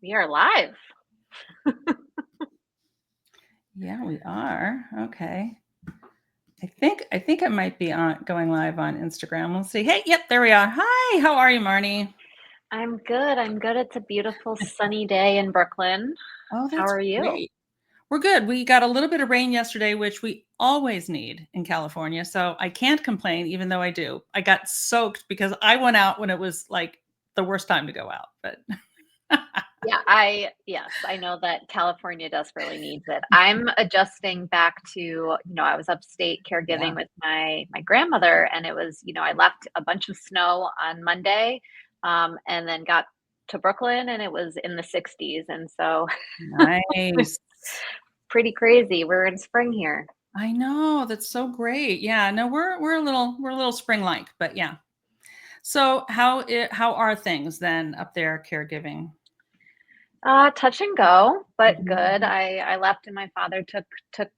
We are live. Yeah, we are. Okay. I think it might be on going live on Instagram. We'll see. Hey, yep, there we are. Hi, how are you, Marni? I'm good. I'm good. It's a beautiful sunny day in Brooklyn. Oh, How that's are you? great. We're good. We got a little bit of rain yesterday, which we always need in California. So I can't complain, even though I do. I got soaked because I went out when it was like the worst time to go out. But Yeah, yes, I know that California desperately needs it. I'm adjusting back to, I was upstate yeah, caregiving with my grandmother, and it was, I left a bunch of snow on Monday, and then got to Brooklyn and it was in the 60s. And so it's nice. pretty crazy. We're in spring here. I know. That's so great. Yeah, no, we're a little spring-like, but yeah. So how are things then up there caregiving? Touch and go, but good. Mhm. I left and my father took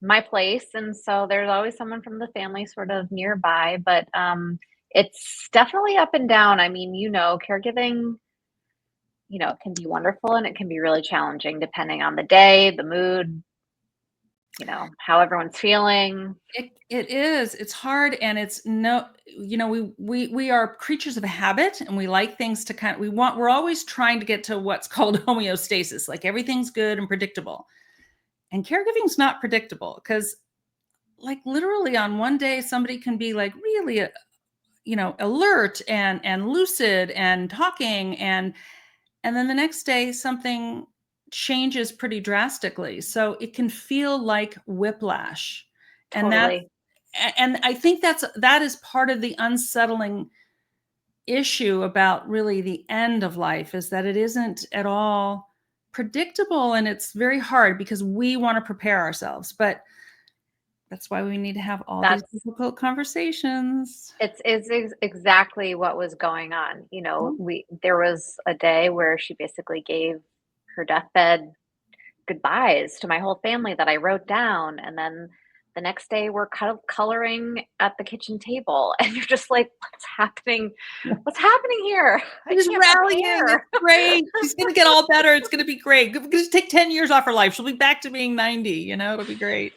my place, and so there's always someone from the family sort of nearby, but it's definitely up and down. I mean, caregiving, can be wonderful and it can be really challenging depending on the day, the mood, how everyone's feeling. It is. It's hard and it's no we are creatures of habit and we like things to we're always trying to get to what's called homeostasis, like everything's good and predictable. And caregiving's not predictable because like literally on one day somebody can be like really alert and lucid and talking and then the next day something changes pretty drastically, so it can feel like whiplash. and that's Totally. and I think that is part of the unsettling issue about really the end of life, is that it isn't at all predictable, and it's very hard because we want to prepare ourselves, but that's why we need to have all these That's difficult conversations. it's exactly what was going on. There was a day where she basically gave her deathbed goodbyes to my whole family that I wrote down. And then the next day we're kind of coloring at the kitchen table and you're just like, what's happening? What's happening here? I She's can't rallying. It's prepare. great. She's going to get all better. It's going to be great. Just take 10 years off her life. She'll be back to being 90. It'll be great.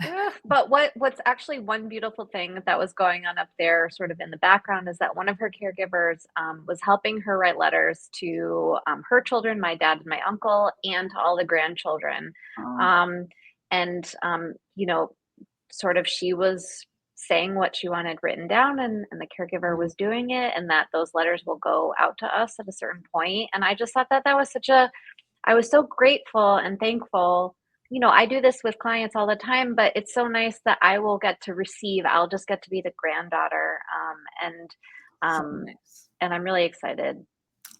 Ugh, but what's actually one beautiful thing that was going on up there sort of in the background is that one of her caregivers was helping her write letters to her children, my dad and my uncle, and to all the grandchildren. Oh, Um, and sort of she was saying what she wanted written down, and the caregiver was doing it, and that those letters will go out to us at a certain point. And I just thought that that was I was so grateful and thankful. I do this with clients all the time, but it's so nice that I will get to receive. I'll just get to be the granddaughter, and so um, nice. and I'm really excited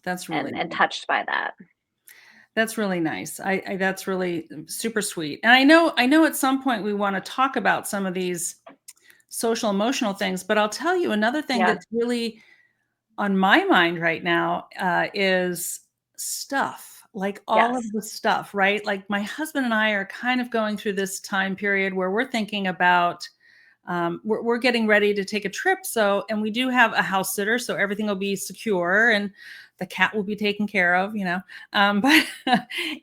That's really and nice. touched by that. That's really nice. I that's really super sweet. And I know at some point we want to talk about some of these social emotional things, but I'll tell you another thing Yeah. that's really on my mind right now is stuff, like all of Yes. the stuff, right? Like my husband and I are kind of going through this time period where we're thinking about, we're getting ready to take a trip. So, and we do have a house sitter, so everything will be secure and the cat will be taken care of. But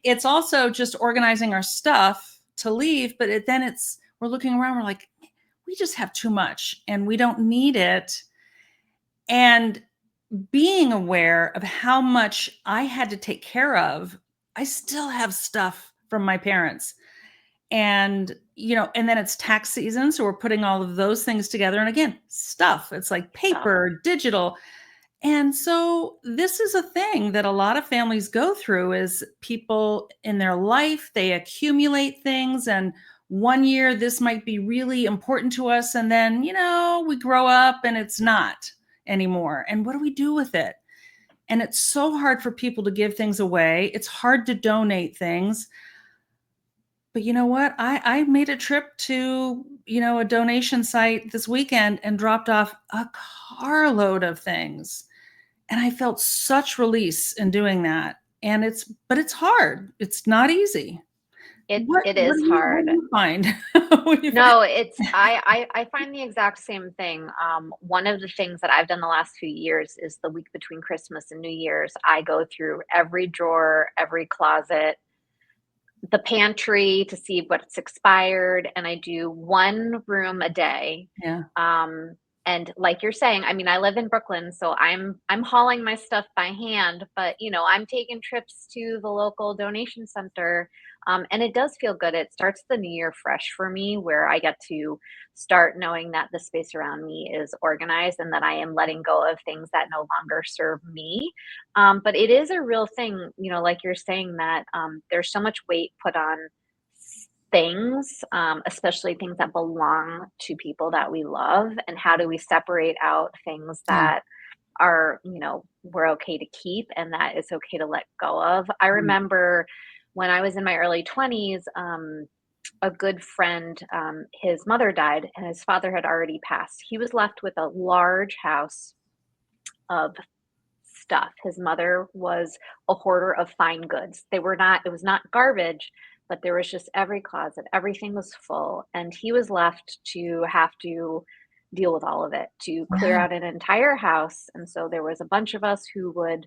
it's also just organizing our stuff to leave. But we're looking around, we're like, we just have too much and we don't need it. And being aware of how much I had to take care of, I still have stuff from my parents. And then it's tax season. So we're putting all of those things together. And again, stuff, it's like Stuff. paper, digital. And so this is a thing that a lot of families go through is people in their life, they accumulate things. And one year this might be really important to us. And then, we grow up and it's not anymore. And what do we do with it? And it's so hard for people to give things away. It's hard to donate things. But you know what? I made a trip to, a donation site this weekend and dropped off a carload of things. And I felt such release in doing that. But it's hard. It's not easy. It What is do you hard. find? What do you find? No, it's I find the exact same thing. One of the things that I've done the last few years is the week between Christmas and New Year's, I go through every drawer, every closet, the pantry to see what's expired, and I do one room a day. Yeah, Um, and like you're saying, I mean, I live in Brooklyn, so I'm hauling my stuff by hand, but I'm taking trips to the local donation center, and it does feel good. It starts the new year fresh for me, where I get to start knowing that the space around me is organized and that I am letting go of things that no longer serve me. But it is a real thing, like you're saying that there's so much weight put on things, especially things that belong to people that we love. And how do we separate out things yeah, that are, we're okay to keep and that it's okay to let go of? I right. remember when I was in my early 20s, a good friend, his mother died and his father had already passed. He was left with a large house of stuff. His mother was a hoarder of fine goods. It was not garbage, but there was just every closet, everything was full. And he was left to have to deal with all of it, to clear Yeah, out an entire house. And so there was a bunch of us who would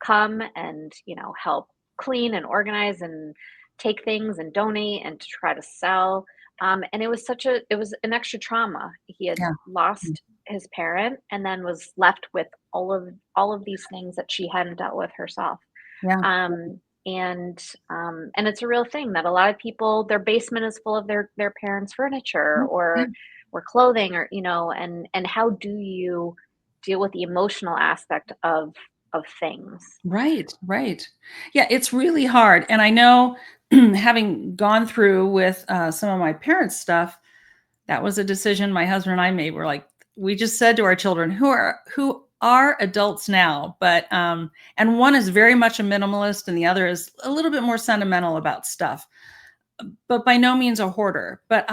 come and, help clean and organize and take things and donate and to try to sell. And it was an extra trauma. He had yeah, lost his parent and then was left with all of these things that she hadn't dealt with herself. yeah, And it's a real thing that a lot of people, their basement is full of their parents' furniture yeah, yeah. or clothing, or and how do you deal with the emotional aspect of things? Right, right. Yeah, it's really hard, and I know having gone through with, some of my parents' stuff, that was a decision my husband and I made. We're like, we just said to our children, who are adults now, but and one is very much a minimalist, and the other is a little bit more sentimental about stuff, but by no means a hoarder. But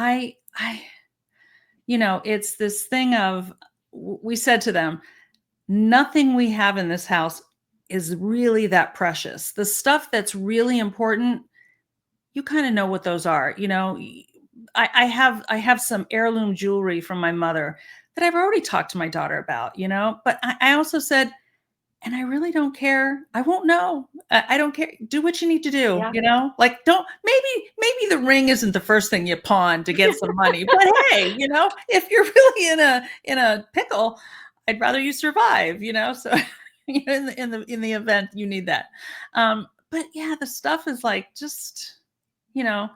it's this thing of we said to them, nothing we have in this house is really that precious. The stuff that's really important, you kind of know what those are. I have some heirloom jewelry from my mother that I've already talked to my daughter about, but I also said, and I really don't care. I won't know. I don't care. Do what you need to do, Yeah. Like don't maybe the ring isn't the first thing you pawn to get some money. But hey, if you're really in a pickle, I'd rather you survive, So in the event you need that. But yeah, the stuff is like just, you know,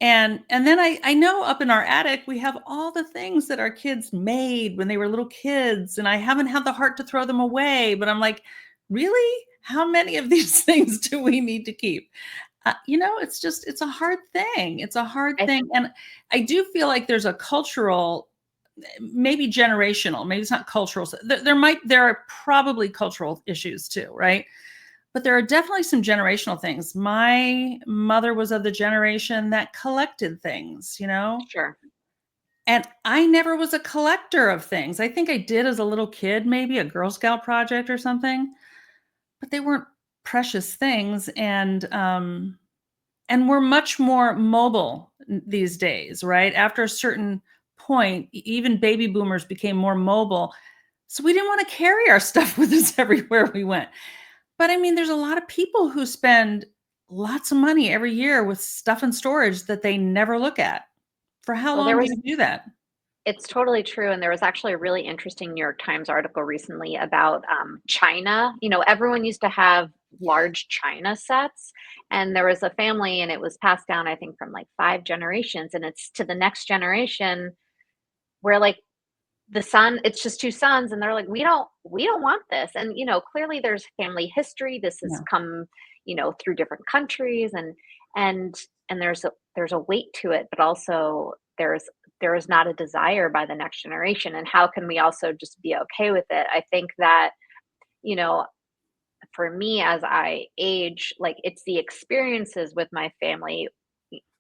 and then I know up in our attic, we have all the things that our kids made when they were little kids, and I haven't had the heart to throw them away, but I'm like, "Really? How many of these things do we need to keep?" It's a hard thing. It's a hard I thing, and I do feel like there's a cultural, maybe generational, maybe it's not cultural. There are probably cultural issues too, right? But there are definitely some generational things. My mother was of the generation that collected things, Sure. and I never was a collector of things. I think I did as a little kid, maybe a Girl Scout project or something, but they weren't precious things. And we're much more mobile these days, right? After a certain point, even baby boomers became more mobile. So we didn't want to carry our stuff with us everywhere we went. But I mean, there's a lot of people who spend lots of money every year with stuff in storage that they never look at. For how Well, there long do was you do that? It's totally true, and there was actually a really interesting New York Times article recently about, China. Everyone used to have large china sets, and there was a family, and it was passed down, I think, from, like, 5 generations, and it's to the next generation where, like, it's just 2 sons, and they're like, "We don't want this," and, clearly there's family history. This has Yeah. come, through different countries, and and there's a weight to it, but also there is not a desire by the next generation, and how can we also just be okay with it? I think that, you know, for me as I age, like, it's the experiences with my family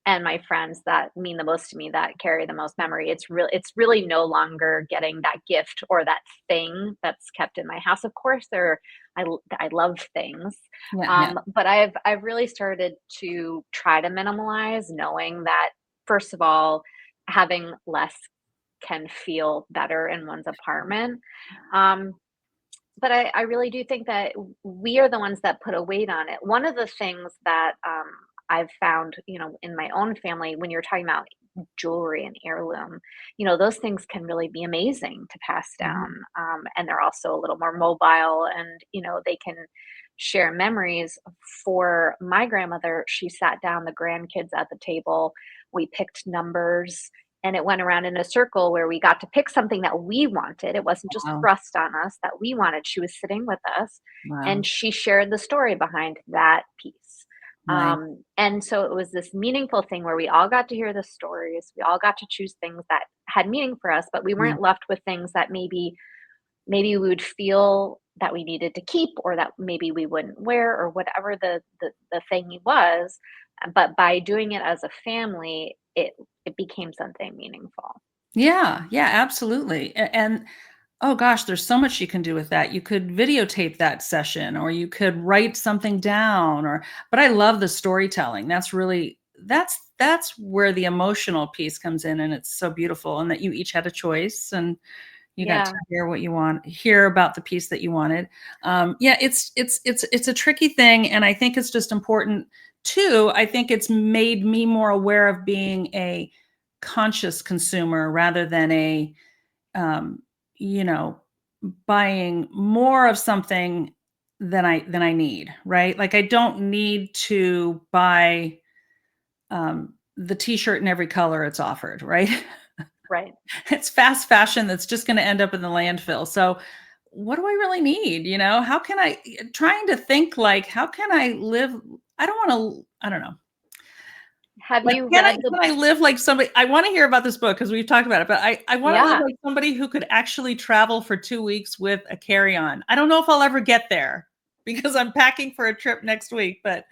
and my friends that mean the most to me, that carry the most memory. It's really no longer getting that gift or that thing that's kept in my house. Of course, there are I love things. Yeah, yeah. But I've really started to try to minimalize, knowing that first of all, having less can feel better in one's apartment. Um, but I really do think that we are the ones that put a weight on it. One of the things that I've found, in my own family, when you're talking about jewelry and heirloom, those things can really be amazing to pass Mhm. down. And they're also a little more mobile, and, they can share memories. For my grandmother, she sat down the grandkids at the table. We picked numbers, and it went around in a circle where we got to pick something that we wanted. It wasn't just Wow. thrust on us that we wanted. She was sitting with us, and Wow. she shared the story behind that piece. Nice. And so it was this meaningful thing where we all got to hear the stories. We all got to choose things that had meaning for us, but we Yeah. weren't left with things that maybe we would feel that we needed to keep, or that maybe we wouldn't wear, or whatever the thing was. But by doing it as a family, it became something meaningful. Yeah, yeah, absolutely. And oh gosh, there's so much you can do with that. You could videotape that session or you could write something down or but I love the storytelling. That's where the emotional piece comes in and it's so beautiful and that you each had a choice and you got to Yeah, hear what you want, hear about the piece that you wanted. Yeah, it's a tricky thing, and I think it's just important too. I think it's made me more aware of being a conscious consumer rather than a um, you know, buying more of something than I need, right? Like I don't need to buy the t-shirt in every color it's offered, right? right. It's fast fashion that's just going to end up in the landfill. So what do I really need? How can I trying to think like how can I live I don't want to I don't know. Have Like, you can I read the can I live like somebody I wanna hear about this book because 'cause we've talked about it, but I wanna live Yeah. like somebody who could actually travel for 2 weeks with a carry-on. I don't know if I'll ever get there because I'm packing for a trip next week, but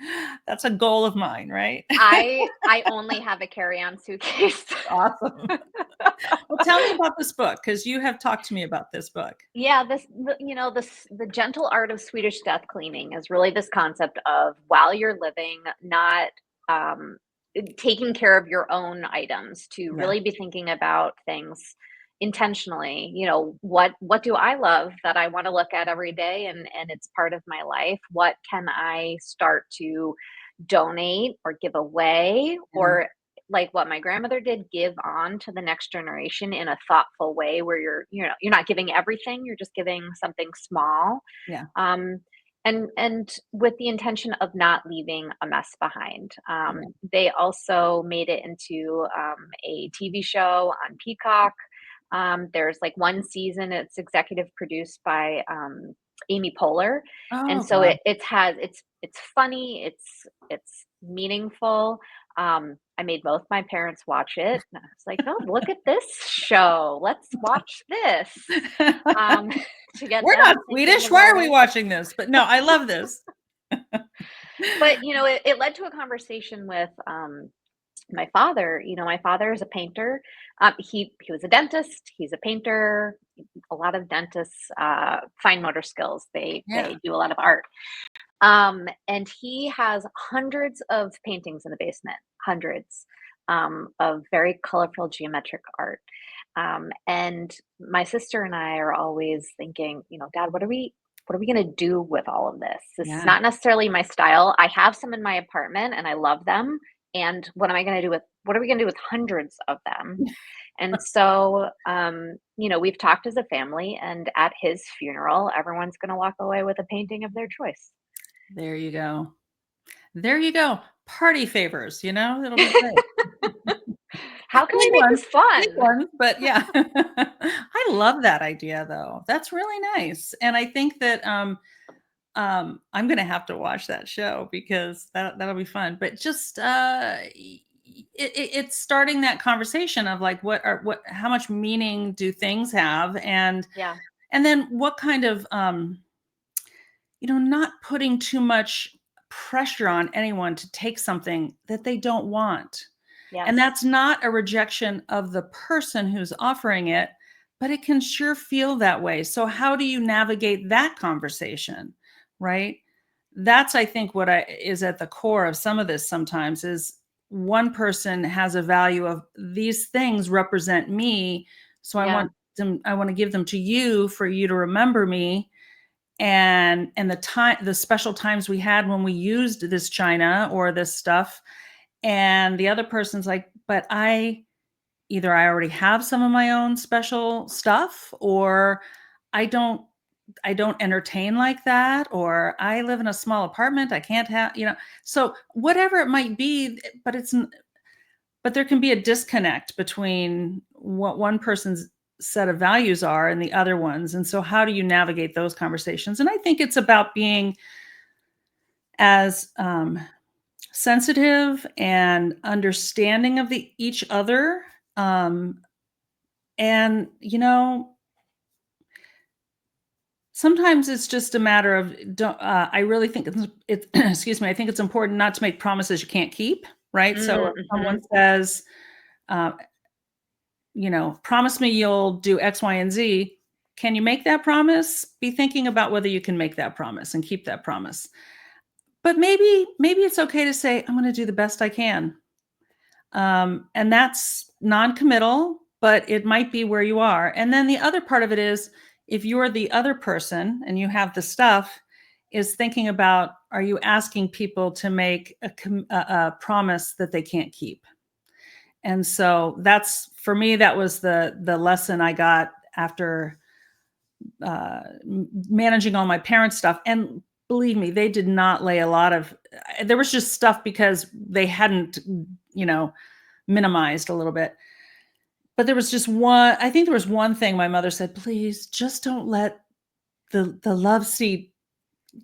that's a goal of mine, right? I only have a carry-on suitcase. Awesome. Well, tell me about this book because you have talked to me about this book. Yeah, the gentle art of Swedish death cleaning is really this concept of, while you're living, not taking care of your own items, to Yeah, really be thinking about things intentionally. What do I love that I want to look at every day, and it's part of my life? What can I start to donate or give away, yeah, or, like what my grandmother did, give on to the next generation in a thoughtful way, where you're not giving everything, you're just giving something small. yeah, um and with the intention of not leaving a mess behind. yeah. They also made it into a TV show on Peacock. There's like one season, it's executive produced by Amy Poehler, and Oh so god. it's funny, it's meaningful. I made both my parents watch it, and I was like, "Oh, look at this show. Let's watch this." Um, to get We're not them thinking Swedish. Why are about we it. watching this? But no, I love this. But, it led to a conversation with, my father. My father is a painter. He was a dentist, he's a painter. A lot of dentists, fine motor skills. Yeah. They do a lot of art. And he has hundreds of paintings in the basement, hundreds, of very colorful geometric art. And my sister and I are always thinking, Dad, what are we gonna do with all of this? This is Yeah. not necessarily my style. I have some in my apartment and I love them. And what are we gonna do with hundreds of them? And so, we've talked as a family, and at his funeral, everyone's gonna walk away with a painting of their choice. There you go. There you go. Party favors, it'll be great. How can we Big make ones, this big fun? ones, but yeah. I love that idea though. That's really nice. And I think that I'm gonna have to watch that show because that'll be fun. But just it's starting that conversation of like what how much meaning do things have Yeah, and then what kind of not putting too much pressure on anyone to take something that they don't want. And yes. that's not a rejection of the person who's offering it, but it can sure feel that way. So how do you navigate that conversation? right? That's, I think, what I is at the core of some of this sometimes is one person has a value of these things represent me. So Yeah. I want to give them to you for you to remember me. And the special times we had when we used this china or this stuff. And the other person's like, but I already have some of my own special stuff, or I don't I don't entertain like that, or I live in a small apartment. I can't have, so whatever it might be, but there can be a disconnect between what one person's set of values are and the other ones. And so how do you navigate those conversations? And I think it's about being as sensitive and understanding of the each other. Um, and sometimes it's just a matter of I really think it's excuse me, I think it's important not to make promises you can't keep, right? So if Mm-hmm. someone says, uh, "Promise me you'll do X, Y, and Z," can you make that promise? Be thinking about whether you can make that promise and keep that promise. But maybe it's okay to say, "I'm gonna do the best I can." And that's non-committal, but it might be where you are. And then the other part of it is if you're the other person and you have the stuff, is thinking about, are you asking people to make a promise that they can't keep? And so that's, for me, that was the lesson I got after managing all my parents' stuff. And believe me, they did not lay a lot of. There was just stuff because they hadn't, you know, minimized a little bit. But there was just one. I think there was one thing my mother said. Please, just don't let the love seat.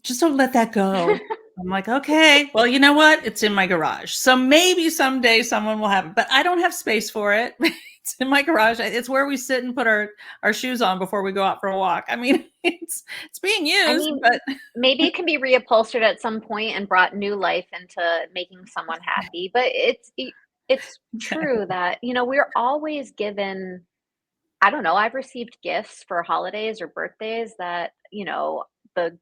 Just don't let that go. I'm like, okay, well, you know what? It's in my garage. So maybe someday someone will have it, but I don't have space for it. It's in my garage. It's where we sit and put our shoes on before we go out for a walk. I mean, it's being I used, mean, but maybe it can be reupholstered at some point and brought new life into making someone happy, but it's true exactly. that, we're always given. I don't know, I've received gifts for holidays or birthdays that, the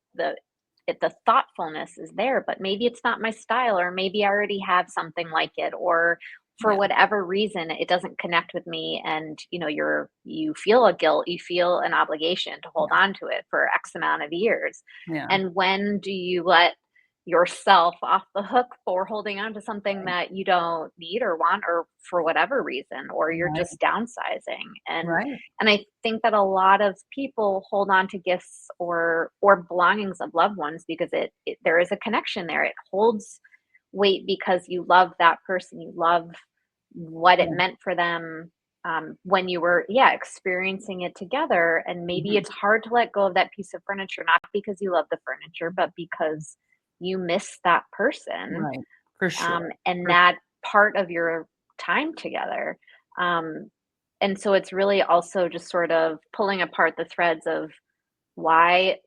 the thoughtfulness is there, but maybe it's not my style, or maybe I already have something like it, or for Yeah, whatever reason it doesn't connect with me, and you feel a guilt, you feel an obligation to hold yeah, on to it for X amount of years. yeah. And when do you let yourself off the hook for holding on to something Right, that you don't need or want, or for whatever reason, or you're right, just downsizing? and right, and I think that a lot of people hold on to gifts or belongings of loved ones because there is a connection there. It holds weight because you love that person, you love what it yeah, meant for them, when you were, yeah, experiencing it together. And maybe mhm, it's hard to let go of that piece of furniture, not because you love the furniture, but because you miss that person, right, for sure, and for that part of your time together. Um, and so it's really also just sort of pulling apart the threads of why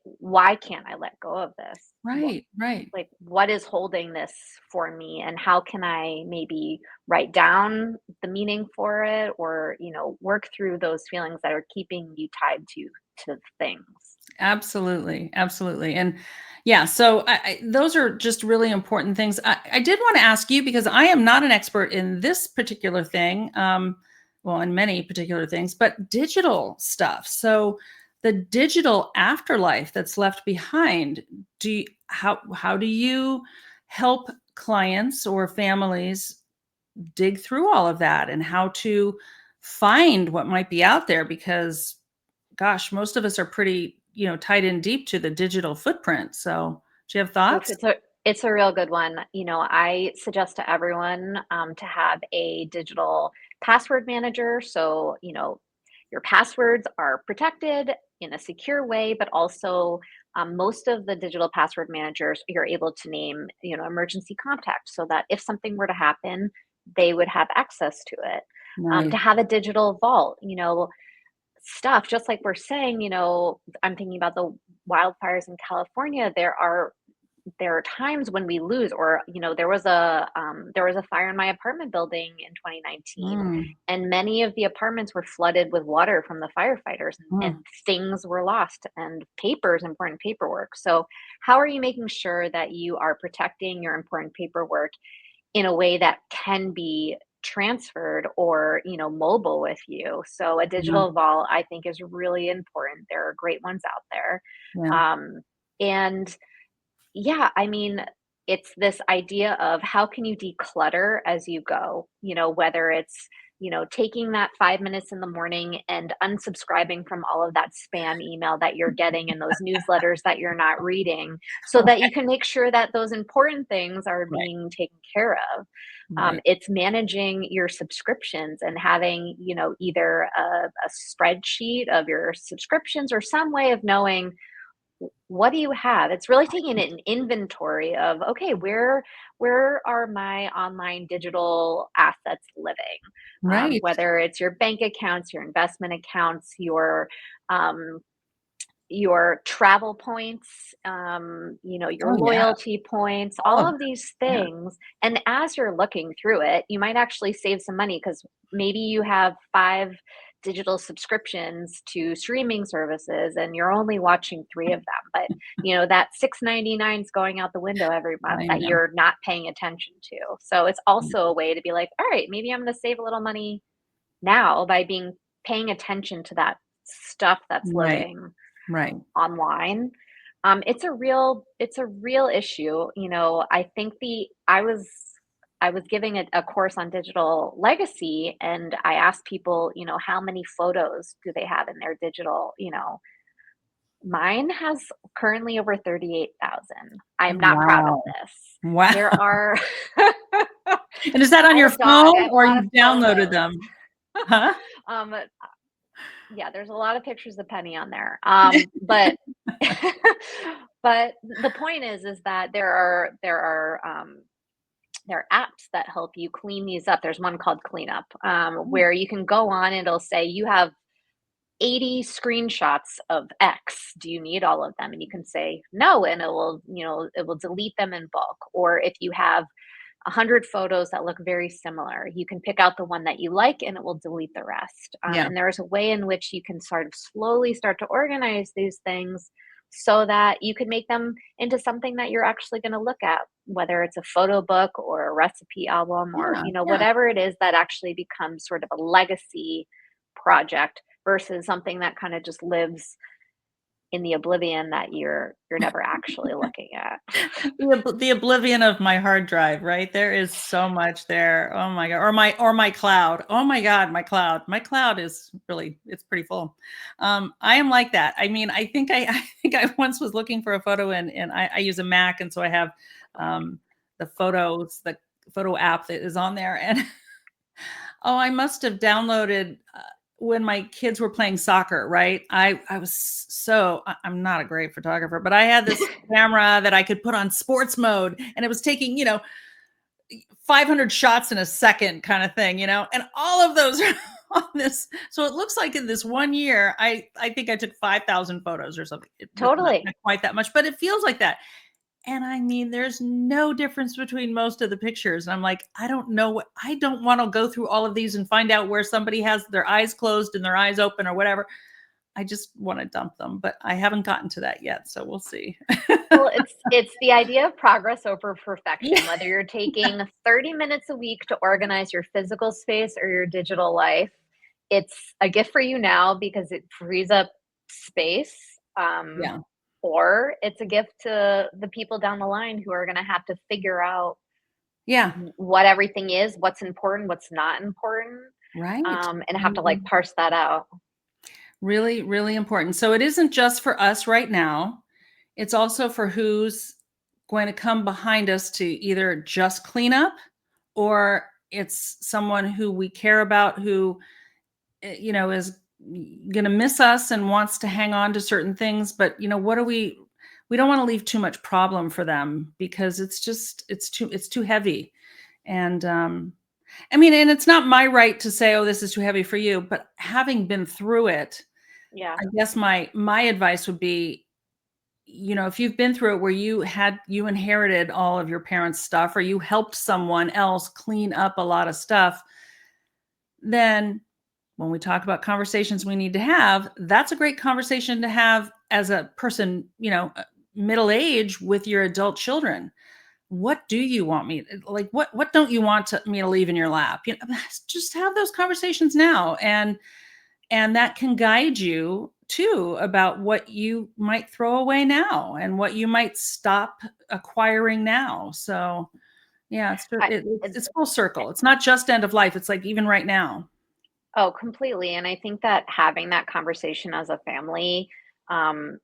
can't I let go of this? right, right. Like, what is holding this for me, and how can I maybe write down the meaning for it, or work through those feelings that are keeping you tied to things. Absolutely, absolutely, and yeah, so those are just really important things. I did want to ask you because I am not an expert in this particular thing, well, in many particular things, but digital stuff. So the digital afterlife that's left behind. How do you help clients or families dig through all of that and how to find what might be out there? Because gosh, most of us are pretty, tied in deep to the digital footprint. So, do you have Oof, thoughts? it's a real good one. I suggest to everyone, to have a digital password manager. So, your passwords are protected in a secure way, but also, most of the digital password managers, you're able to name, emergency contact, so that if something were to happen, they would have access to it. To Nice. have a digital vault, stuff, just like we're saying, I'm thinking about the wildfires in California. There are there are times when we lose, or there was a fire in my apartment building in 2019, Mm, and many of the apartments were flooded with water from the firefighters, and mm, things were lost, and papers, important paperwork. So how are you making sure that you are protecting your important paperwork in a way that can be transferred or, mobile with you? So a yeah, digital vault, I think, is really important. There are great ones out there. yeah, um, and yeah, I mean, it's this idea of how can you declutter as you go, whether it's, taking that 5 minutes in the morning and unsubscribing from all of that spam email that you're getting and those newsletters that you're not reading, so that you right, can make sure that those important things are right, being taken care of. right, It's managing your subscriptions and having, either a spreadsheet of your subscriptions or some way of knowing what do you have? It's really taking an inventory of, okay, where are my online digital assets living? right. Whether it's your bank accounts, your investment accounts, um, your travel points, your Oh, yeah. loyalty points, All all of of these that. Yeah. things. And as you're looking through it, you might actually save some money because maybe you have 5 digital subscriptions to streaming services and you're only watching 3 of them. But that 6.99 is going out the window every month I that know. you're not paying attention to. So it's also a way to be like, all right, maybe I'm going to save a little money now by being paying attention to that stuff that's Right, living right. online. It's a real issue. I think the I was giving a course on digital legacy, and I asked people, how many photos do they have in their digital, mine has currently over 38,000. I am not proud of Wow. this. Wow. There are And is that on I your have a dog. I phone have a or lot of you downloaded photos. them? Huh? um Yeah, there's a lot of pictures of Penny on there. But but the point is that there are apps that help you clean these up. There's one called Cleanup, Oh, where you can go on and it'll say you have 80 screenshots of X. Do you need all of them? And you can say no, and it will delete them in bulk. Or if you have 100 photos that look very similar, you can pick out the one that you like and it will delete the rest. yeah, And there's a way in which you can sort of slowly start to organize these things so that you can make them into something that you're actually going to look at, whether it's a photo book or a recipe album or yeah, yeah. whatever it is that actually becomes sort of a legacy project versus something that kind of just lives in the oblivion that you're never actually looking at. The oblivion of my hard drive, right? There is so much there. Oh my god. Or my cloud. Oh my god, my cloud. My cloud is really it's pretty full. I am like that. I mean, I think I think I once was looking for a photo and I use a Mac and so I have um the photo app that is on there and oh, I must have downloaded when my kids were playing soccer, right? I was I'm not a great photographer, but I had this camera that I could put on sports mode and it was taking, 500 shots in a second kind of thing, and all of those are on this. So it looks like in this one year, I think I took 5,000 photos or something. Not Totally. quite that much, but it feels like that. And I mean, there's no difference between most of the pictures. And I'm like, I don't want to go through all of these and find out where somebody has their eyes closed and their eyes open or whatever. I just want to dump them, but I haven't gotten to that yet. So we'll see. Well, it's the idea of progress over Yeah. perfection, whether you're taking 30 minutes a week to organize your physical space or your digital life. It's a gift for you now because it frees up space, Yeah. or it's a gift to the people down the line who are gonna have to figure out Yeah. what everything is, what's important, what's not important, Right. and have to, like, Mhm. parse that out. Really, really important. So it isn't just for us right now. It's also for who's going to come behind us to either just clean up or it's someone who we care about who is going to miss us and wants to hang on to certain things, but what do we don't want to leave too much problem for them because it's too heavy. And I mean, and it's not my right to say, oh, this is too heavy for you, but having been through it, Yeah. I guess my advice would be, if you've been through it where you inherited all of your parents' stuff, or you helped someone else clean up a lot of stuff, then when we talk about conversations we need to have, that's a great conversation to have as a person, middle age with your adult children. What do you want me like? What don't you want me to leave in your lap? Just have those conversations now, and that can guide you too about what you might throw away now and what you might stop acquiring now. So yeah, I, it's full circle. It's not just end of life. It's like even right now. Oh, completely. And I think that having that conversation as a family, um,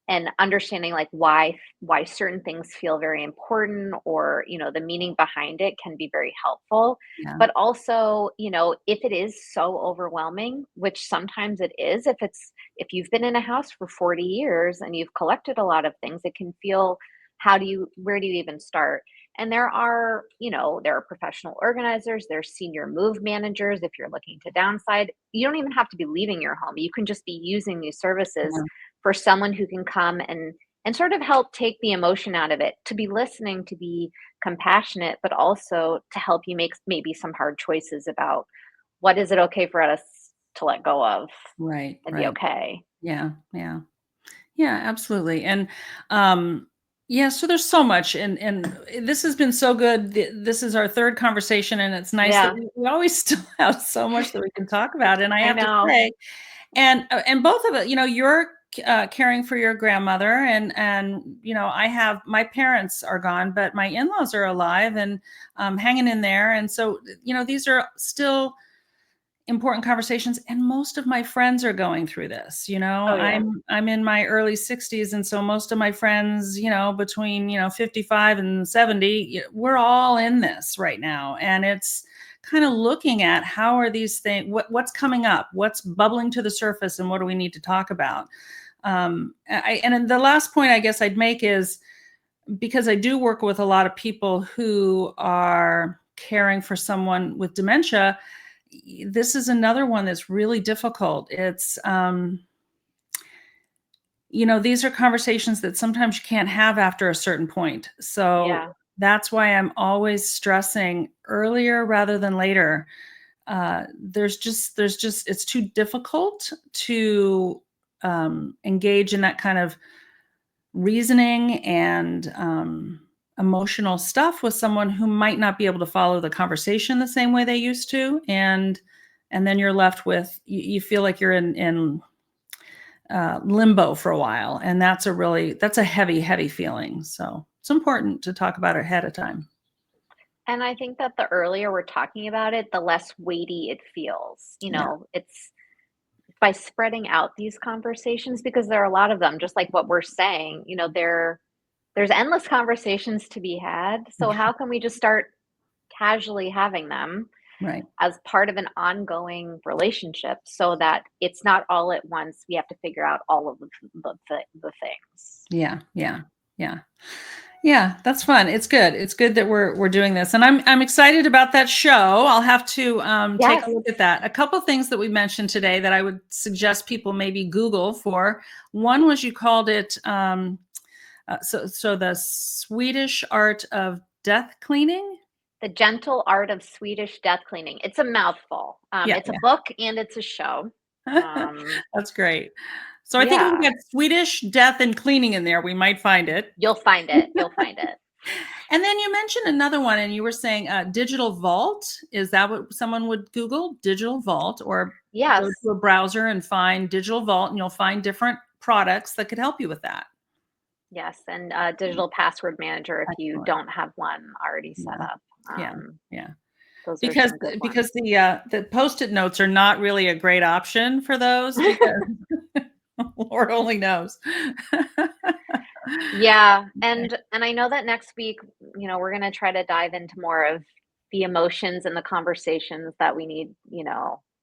and understanding like why certain things feel very important, or the meaning behind it, can be very helpful. Yeah. But also, if it is so overwhelming, which sometimes it is, if you've been in a house for 40 years and you've collected a lot of things, it can feel, where do you even start? And there are professional organizers, there's senior move managers. If you're looking to downside, you don't even have to be leaving your home. You can just be using these services Yeah. for someone who can come and sort of help take the emotion out of it, to be listening, to be compassionate, but also to help you make maybe some hard choices about what is it okay for us to let go of Right. and be Right. okay. Yeah. Yeah. Yeah, absolutely. And yeah, so there's so much, and this has been so good. This is our third conversation, and it's nice that Yeah, we always still have so much that we can talk about. And I I have to know. say, and both of it, you're caring for your grandmother, and I have my parents are gone, but my in-laws are alive and hanging in there. And so these are still important conversations, and most of my friends are going through this. Oh yeah. I'm in my early 60s, and so most of my friends, between 55 and 70, we're all in this right now. And it's kind of looking at how are these things, what's coming up, what's bubbling to the surface, and what do we need to talk about. And then the last point I guess I'd make is, because I do work with a lot of people who are caring for someone with dementia, this is another one that's really difficult. It's, these are conversations that sometimes you can't have after a certain point. So Yeah. that's why I'm always stressing earlier rather than later. It's too difficult to engage in that kind of reasoning and emotional stuff with someone who might not be able to follow the conversation the same way they used to. And then you're left with, you feel like you're in limbo for a while, and that's a heavy feeling. So it's important to talk about it ahead of time. And I think that the earlier we're talking about it, the less weighty it feels. Yeah. It's by spreading out these conversations, because there are a lot of them, just like what we're saying, there's endless conversations to be had. So Yeah. how can we just start casually having them Right. as part of an ongoing relationship, so that it's not all at once we have to figure out all of the things. Yeah. Yeah. Yeah. Yeah, that's fun. It's good. It's good that we're doing this, and I'm excited about that show. I'll have to take Yes. a look at that. A couple things that we mentioned today that I would suggest people maybe Google for. One was, you called it so the Swedish art of death cleaning. The Gentle Art of Swedish Death Cleaning. It's a mouthful. Yeah, It's a book and it's a show. yeah. Um, That's great. So I think if we yeah, get Swedish death and cleaning in there, we might find it. you'll find it. You'll find it. And then you mentioned another one, and you were saying digital vault. Is that what someone would Google? Digital vault, or go Yes. to a browser and find digital vault, and you'll find different products that could help you with that. Yes, and digital password manager if you Excellent. don't have one already set Yeah. up. Yeah. Yeah. Those are Because some good ones. because the Post-it notes are not really a great option for those, because Lord only knows. Yeah, Okay. and I know that next week, we're gonna try to dive into more of the emotions and the conversations that we need,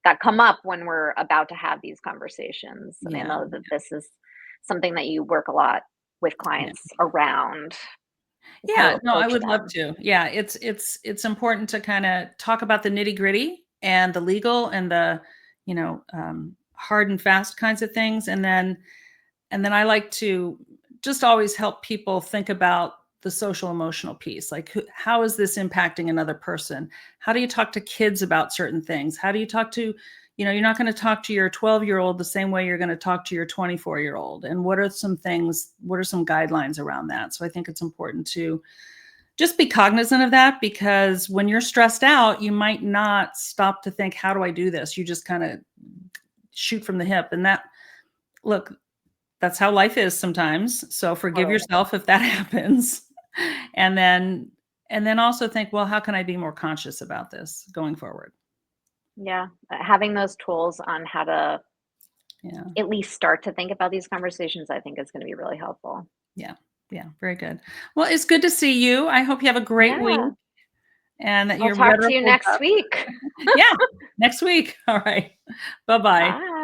that come up when we're about to have these conversations. And I Yeah. know that this is something that you work a lot with Yeah. clients around, is how to Yeah, no, I approach would love them. to. Yeah, it's important to kinda talk about the nitty-gritty and the legal and the, hard and fast kinds of things, and then I like to just always help people think about the social emotional piece. Like, how is this impacting another person? How do you talk to kids about certain things? How do you talk to, you're not going to talk to your 12-year-old the same way you're going to talk to your 24-year-old. And what are some guidelines around that? So I think it's important to just be cognizant of that, because when you're stressed out, you might not stop to think, how do I do this? You just kind of shoot from the hip. And look, that's how life is sometimes. So forgive Totally. yourself if that happens. And then also think, well, how can I be more conscious about this going forward? Yeah, having those tools on how to Yeah. at least start to think about these conversations, I think is gonna be really helpful. Yeah. Yeah. Very good. Well, it's good to see you. I hope you have a great week Yeah, and that I'll your talk to rhetoric you holds next up. week. Yeah. Next week. All right. Bye-bye. Bye.